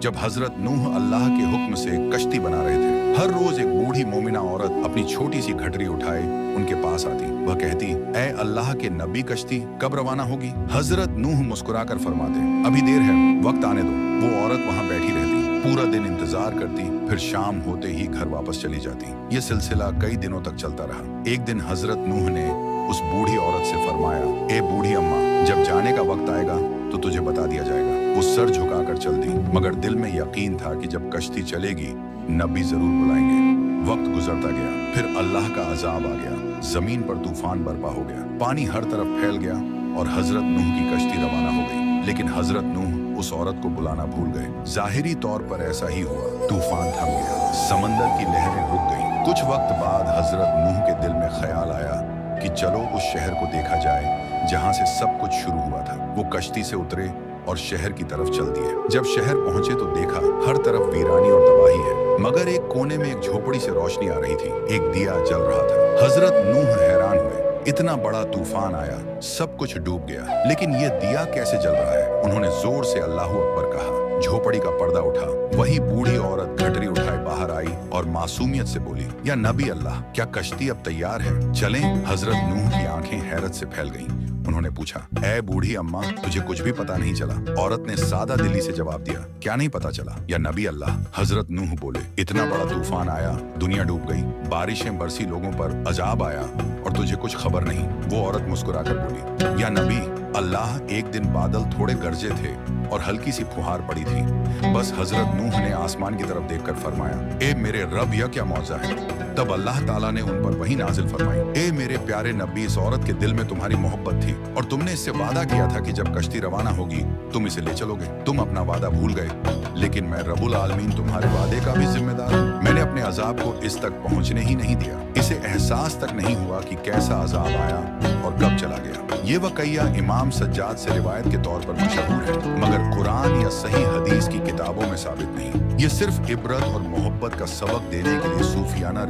जब हजरत नूह अल्लाह के हुक्म से कश्ती बना रहे थे। हर रोज एक बूढ़ी मोमिना औरत अपनी छोटी सी घटरी उठाए उनके पास आती। वह कहती, ऐ अल्लाह के नबी, कश्ती कब रवाना होगी? हजरत नूह मुस्कुराकर फरमाते, अभी देर है, वक्त आने दो। वो औरत वहाँ बैठी रहती, पूरा दिन इंतजार करती, फिर शाम होते ही घर वापस चली जाती। ये सिलसिला कई दिनों तक चलता रहा। एक दिन हजरत नूह ने उस बूढ़ी औरत से फरमाया, ए बूढ़ी अम्मा, जब जाने का वक्त आएगा तो तुझे बता दिया जाएगा। वो सर झुकाकर चल दी, मगर दिल में यकीन था कि जब कश्ती चलेगी नबी जरूर बुलाएंगे। वक्त गुजरता गया, फिर अल्लाह का अजाब आ गया। जमीन पर तूफान बर्पा हो गया, पानी हर तरफ फैल गया और हजरत नूह की कश्ती रवाना हो गई। लेकिन हजरत नूह उस औरत को बुलाना भूल गए। जाहिरी तौर पर ऐसा ही हुआ। तूफान थम गया, समंदर की लहरें रुक गईं। कुछ वक्त बाद हजरत नूह के दिल में ख्याल आया कि चलो उस शहर को देखा जाए जहां से सब कुछ शुरू हुआ था। वो कश्ती से उतरे और शहर की तरफ चल दिए। जब शहर पहुंचे तो देखा हर तरफ वीरानी और तबाही है, मगर एक कोने में एक झोपड़ी से रोशनी आ रही थी, एक दिया जल रहा था। हजरत नूह हैरान हुए, इतना बड़ा तूफान आया, सब कुछ डूब गया, लेकिन ये दिया कैसे जल रहा है? उन्होंने जोर से अल्लाहू अकबर कहा। झोपड़ी का पर्दा उठा, वही बूढ़ी औरत घटरी उठाए बाहर आई और मासूमियत से बोली, या नबी अल्लाह, क्या कश्ती अब तैयार है? चलें? हजरत नूह की आंखें हैरत से फैल गईं। उन्होंने पूछा, ऐ बूढ़ी अम्मा, तुझे कुछ भी पता नहीं चला? औरत ने सादा दिली से जवाब दिया, क्या नहीं पता चला? या नबी अल्लाह? हजरत नूह बोले, इतना बड़ा तूफान आया, दुनिया डूब गई, बारिशें बरसी, लोगों पर अजाब आया और तुझे कुछ खबर नहीं। वो औरत मुस्कुराकर बोली, या नबी अल्लाह, एक दिन बादल थोड़े गरजे थे और हल्की सी फुहार पड़ी थी। बस हजरत नूह ने आसमान की तरफ देखकर फरमाया, ए मेरे रब, यह क्या मौजा है? तब अल्लाह ताला ने उन पर वही नाजिल फरमाई, ए मेरे प्यारे नबी, इस औरत के दिल में तुम्हारी मोहब्बत थी और तुमने इससे वादा किया था कि जब कश्ती रवाना होगी तुम इसे ले चलोगे। तुम अपना वादा भूल गए, लेकिन मैं रब्बुल आलमीन तुम्हारे वादे का भी जिम्मेदार हूँ। मैंने अपने अजाब को इस तक पहुँचने ही नहीं दिया। इसे एहसास तक नहीं हुआ कि कैसा अजाब आया और कब चला गया। ये वक़िया इमाम सज्जाद से रिवायत के तौर पर मशहूर है, मगर कुरान या सही हदीस की किताबों में साबित नहीं। ये सिर्फ इबरत और मोहब्बत का सबक देने के लिए सूफियाना